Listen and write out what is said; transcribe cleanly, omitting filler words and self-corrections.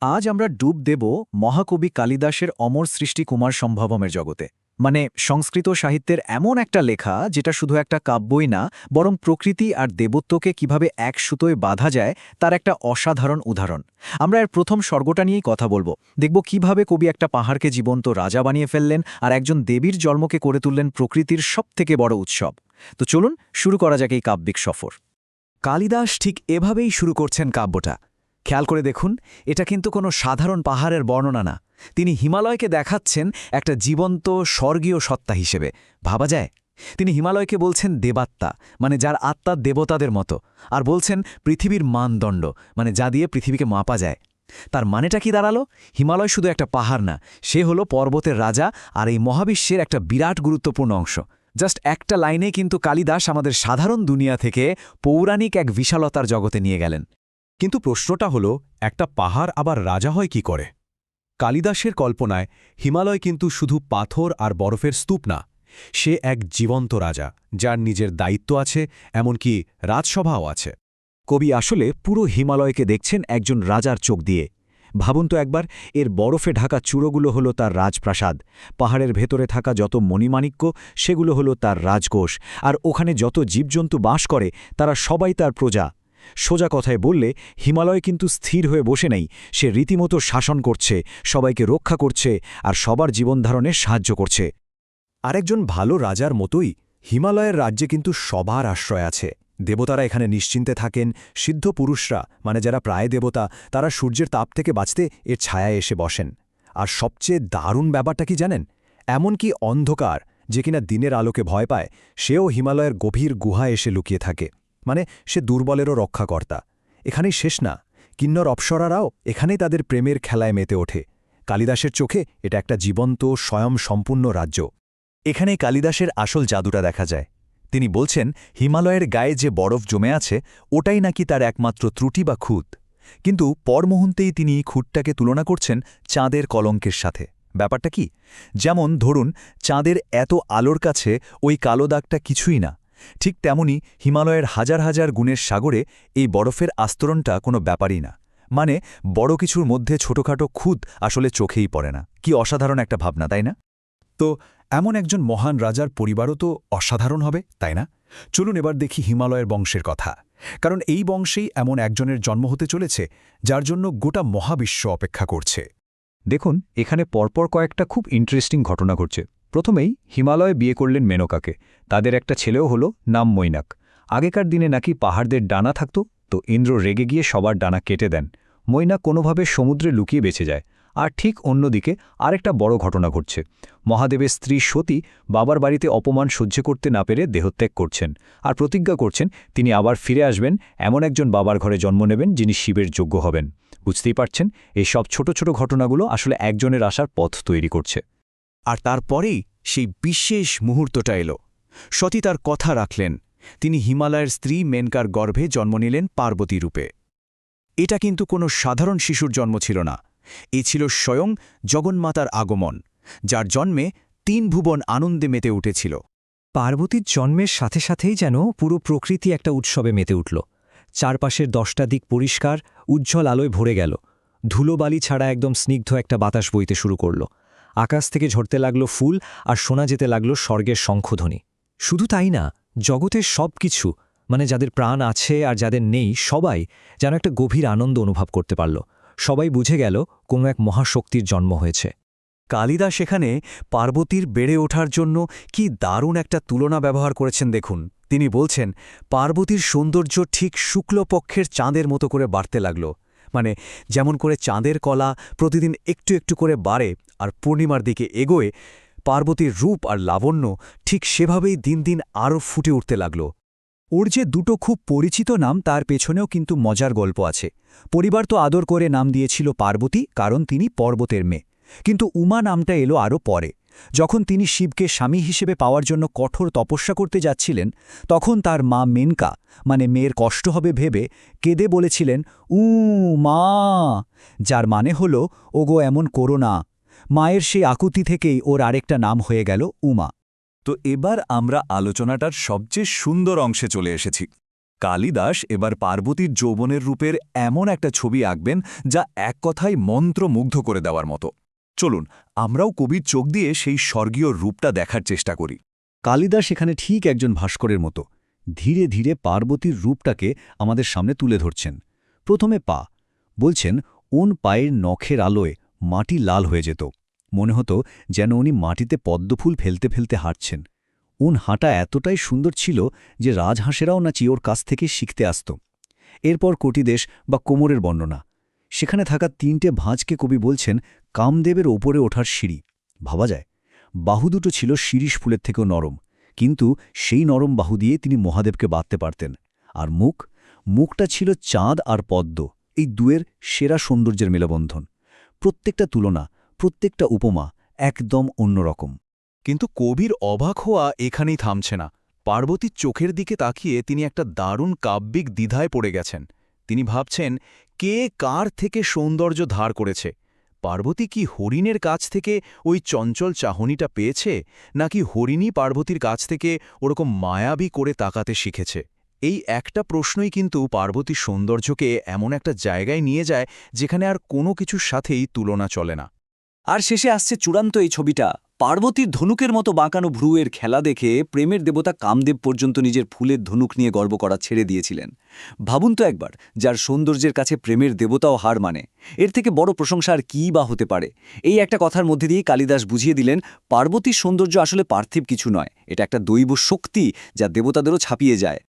আজ আমরা ডুব দেব মহাকবি কালিদাসের অমর সৃষ্টি কুমার সম্ভবমের জগতে। মানে সংস্কৃত সাহিত্যের এমন একটা লেখা যেটা শুধু একটা কাব্যই না, বরং প্রকৃতি আর দেবত্বকে কিভাবে এক সুতোয় বাঁধা যায় তার একটা অসাধারণ উদাহরণ। আমরা এর প্রথম স্বর্গটা নিয়েই কথা বলবো। দেখব কিভাবে কবি একটা পাহাড়কে জীবন্ত রাজা বানিয়ে ফেললেন আর একজন দেবীর জন্মকে করে তুললেন প্রকৃতির সবথেকে বড় উৎসব। তো চলুন শুরু করা যাক এই কাব্যিক সফর। কালিদাস ঠিক এভাবেই শুরু করছেন কাব্যটা। খেয়াল করে দেখুন, এটা কিন্তু কোনো সাধারণ পাহাড়ের বর্ণনা না। তিনি হিমালয়কে দেখাচ্ছেন একটা জীবন্ত স্বর্গীয় সত্তা হিসেবে। ভাবা যায়, তিনি হিমালয়কে বলছেন দেবাত্মা, মানে যার আত্মা দেবতাদের মতো, আর বলছেন পৃথিবীর মানদণ্ড, মানে যা দিয়ে পৃথিবীকে মাপা যায়। তার মানেটা কি দাঁড়ালো? হিমালয় শুধু একটা পাহাড় না, সে হলো পর্বতের রাজা আর এই মহাবিশ্বের একটা বিরাট গুরুত্বপূর্ণ অংশ। জাস্ট একটা লাইনে কিন্তু কালিদাস আমাদের সাধারণ দুনিয়া থেকে পৌরাণিক এক বিশালতার জগতে নিয়ে গেলেন। কিন্তু প্রশ্নটা হলো, একটা পাহাড় আবার রাজা হয় কি করে? কালিদাসের কল্পনায় হিমালয় কিন্তু শুধু পাথর আর বরফের স্তূপ না, সে এক জীবন্ত রাজা, যার নিজের দায়িত্ব আছে, এমনকি রাজসভাও আছে। কবি আসলে পুরো হিমালয়কে দেখছেন একজন রাজার চোখ দিয়ে। ভাবুন তো একবার, এর বরফে ঢাকা চূড়োগুলো হলো তার রাজপ্রাসাদ, পাহাড়ের ভেতরে থাকা যত মণিমাণিক্য সেগুলো হলো তার রাজকোষ, আর ওখানে যত জীবজন্তু বাস করে তারা সবাই তার প্রজা। সোজা কথায় বললে, হিমালয় কিন্তু স্থির হয়ে বসে নেই, সে রীতিমতো শাসন করছে, সবাইকে রক্ষা করছে আর সবার জীবনধারণে সাহায্য করছে। আরেকজন ভালো রাজার মতোই হিমালয়ের রাজ্যে কিন্তু সবার আশ্রয় আছে। দেবতারা এখানে নিশ্চিন্তে থাকেন, সিদ্ধ পুরুষরা, মানে যারা প্রায় দেবতা, তারা সূর্যের তাপ থেকে বাঁচতে এর ছায়ায় এসে বসেন। আর সবচেয়ে দারুণ ব্যাপারটা কি জানেন? এমনকি অন্ধকার, যে কিনা দিনের আলোকে ভয় পায়, সেও হিমালয়ের গভীর গুহায় এসে লুকিয়ে থাকে। মানে সে দুর্বলেরও রক্ষাকর্তা। এখানেই শেষ না, কিন্নর অপ্সরারাও এখানেই তাদের প্রেমের খেলায় মেতে ওঠে। কালিদাসের চোখে এটা একটা জীবন্ত স্বয়ংসম্পূর্ণ রাজ্য। এখানেই কালিদাসের আসল জাদুটা দেখা যায়। তিনি বলছেন, হিমালয়ের গায়ে যে বরফ জমে আছে ওটাই নাকি তার একমাত্র ত্রুটি বা খুঁত। কিন্তু পর মুহূর্তেই তিনি খুঁতটাকে তুলনা করছেন চাঁদের কলঙ্কের সাথে। ব্যাপারটা কি? যেমন ধরুন, চাঁদের এত আলোর কাছে ওই কালো দাগটা কিছুই না, ঠিক তেমনি হিমালয়ের হাজার হাজার গুণের সাগরে এই বরফের আস্তরণটা কোনো ব্যাপারই না। মানে বড় কিছুর মধ্যে ছোটখাটো খুঁত আসলে চোখেই পড়ে না। কি অসাধারণ একটা ভাবনা, তাই না? তো এমন একজন মহান রাজার পরিবারও তো অসাধারণ হবে, তাই না? চলুন এবার দেখি হিমালয়ের বংশের কথা। কারণ এই বংশেই এমন একজনের জন্ম হতে চলেছে যার জন্য গোটা মহাবিশ্ব অপেক্ষা করছে। দেখুন, এখানে পরপর কয়েকটা খুব ইন্টারেস্টিং ঘটনা ঘটছে। প্রথমেই হিমালয় বিয়ে করলেন মেনকাকে। তাদের একটা ছেলেও হলো, নাম মৈনাক। আগেকার দিনে নাকি পাহাড়দের ডানা থাকত, তো ইন্দ্র রেগে গিয়ে সবার ডানা কেটে দেন। মৈনাক কোনোভাবে সমুদ্রে লুকিয়ে বেঁচে যায়। আর ঠিক অন্যদিকে আরেকটা বড় ঘটনা ঘটছে। মহাদেবের স্ত্রী সতী বাবার বাড়িতে অপমান সহ্য করতে না পেরে দেহত্যাগ করছেন, আর প্রতিজ্ঞা করছেন তিনি আবার ফিরে আসবেন, এমন একজন বাবার ঘরে জন্ম নেবেন যিনি শিবের যোগ্য হবেন। বুঝতেই পারছেন, এই সব ছোট ছোট ঘটনাগুলো আসলে একজনের আসার পথ তৈরি করছে। আর তারপরেই সেই বিশেষ মুহূর্তটা এলো। সতী তার কথা রাখলেন। তিনি হিমালয়ের স্ত্রী মেনকার গর্ভে জন্ম নিলেন পার্বতী রূপে। এটা কিন্তু কোনো সাধারণ শিশুর জন্ম ছিল না, এ ছিল স্বয়ং জগন্মাতার আগমন, যার জন্মে ৩ ভুবন আনন্দে মেতে উঠেছিল। পার্বতীর জন্মের সাথে সাথেই যেন পুরো প্রকৃতি একটা উৎসবে মেতে উঠল। চারপাশের 10টা দিক পরিষ্কার, উজ্জ্বল আলোয় ভরে গেল। ধুলোবালি ছাড়া একদম স্নিগ্ধ একটা বাতাস বইতে শুরু করল। আকাশ থেকে ঝরতে লাগল ফুল, আর শোনা যেতে লাগল স্বর্গের শঙ্খধ্বনি। শুধু তাই না, জগতের সব কিছু, মানে যাদের প্রাণ আছে আর যাদের নেই, সবাই যেন একটা গভীর আনন্দ অনুভব করতে পারল। সবাই বুঝে গেল কোনো এক মহাশক্তির জন্ম হয়েছে। কালিদাস সেখানে পার্বতীর বেড়ে ওঠার জন্য কি দারুণ একটা তুলনা ব্যবহার করেছেন দেখুন। তিনি বলছেন, পার্বতীর সৌন্দর্য ঠিক শুক্লপক্ষের চাঁদের মতো করে বাড়তে লাগল। মানে যেমন করে চাঁদের কলা প্রতিদিন একটু একটু করে বাড়ে আর পূর্ণিমার দিকে এগোয়, পার্বতীর রূপ আর লাবণ্য ঠিক সেভাবেই দিন দিন আরও ফুটে উঠতে লাগল। ওর যে দুটো খুব পরিচিত নাম, তার পেছনেও কিন্তু মজার গল্প আছে। পরিবার তো আদর করে নাম দিয়েছিল পার্বতী, কারণ তিনি পর্বতের মেয়ে। কিন্তু উমা নামটা এলো আরও পরে। যখন তিনি শিবকে স্বামী হিসেবে পাওয়ার জন্য কঠোর তপস্যা করতে যাচ্ছিলেন, তখন তার মা মেনকা, মানে মেয়ের কষ্ট হবে ভেবে, কেঁদে বলেছিলেন, মা, যার মানে হল, ওগো এমন করো না। মায়ের সেই আকুতি থেকেই ওর আরেকটা নাম হয়ে গেল উমা। তো এবার আমরা আলোচনাটার সবচেয়ে সুন্দর অংশে চলে এসেছি। কালিদাস এবার পার্বতীর যৌবনের রূপের এমন একটা ছবি আঁকবেন যা এক কথায় মন্ত্রমুগ্ধ করে দেওয়ার মতো। চলুন আমরাও কবির চোখ দিয়ে সেই স্বর্গীয় রূপটা দেখার চেষ্টা করি। কালিদাস এখানে ঠিক একজন ভাস্করের মতো ধীরে ধীরে পার্বতীর রূপটাকে আমাদের সামনে তুলে ধরছেন। প্রথমে পা বলছেন ওন পায়ের নখের আলোয় মাটি লাল হয়ে যেত, মনে হতো যেন উনি মাটিতে পদ্মফুল ফেলতে ফেলতে হাঁটছেন। ওন হাঁটা এতটাই সুন্দর ছিল যে রাজহাঁসেরাও নাচি ওর কাছ থেকে শিখতে আসত। এরপর কটিদেশ বা কোমরের বর্ণনা, সেখানে থাকা 3টে ভাঁজকে কবি বলছেন কামদেবের ওপরে ওঠার সিঁড়ি। ভাবা যায়, বাহু দুটো ছিল শিরিষ ফুলের থেকেও নরম, কিন্তু সেই নরম বাহু দিয়ে তিনি মহাদেবকে বাঁধতে পারতেন। আর মুখটা ছিল চাঁদ আর পদ্ম, এই দুয়ের সেরা সৌন্দর্যের মেলবন্ধন। প্রত্যেকটা তুলনা, প্রত্যেকটা উপমা একদম অন্যরকম। কিন্তু কবির অবাক হওয়া এখানেই থামছে না। পার্বতীর চোখের দিকে তাকিয়ে তিনি একটা দারুণ কাব্যিক দ্বিধায় পড়ে গেছেন। তিনি ভাবছেন, কে কার থেকে সৌন্দর্য ধার করেছে? পার্বতী কি হরিণের কাছ থেকে ওই চঞ্চল চাহনিটা পেয়েছে, নাকি হরিণী পার্বতীর কাছ থেকে ওরকম মায়াবী করে তাকাতে শিখেছে? এই একটা প্রশ্নই কিন্তু পার্বতীর সৌন্দর্যকে এমন একটা জায়গায় নিয়ে যায় যেখানে আর কোনো কিছুর সাথেই তুলনা চলে না। আর শেষে আসছে চূড়ান্ত এই ছবিটা। পার্বতীর ধনুকের মতো বাঁকানো ভ্রুয়ের খেলা দেখে প্রেমের দেবতা কামদেব পর্যন্ত নিজের ফুলের ধনুক নিয়ে গর্ব করা ছেড়ে দিয়েছিলেন। ভাবুন তো একবার, যার সৌন্দর্যের কাছে প্রেমের দেবতাও হার মানে, এর থেকে বড় প্রশংসা আর কী বা হতে পারে? এই একটা কথার মধ্যে দিয়ে কালিদাস বুঝিয়ে দিলেন পার্বতীর সৌন্দর্য আসলে পার্থিব কিছু নয়, এটা একটা দৈব শক্তি যা দেবতাদেরও ছাপিয়ে যায়।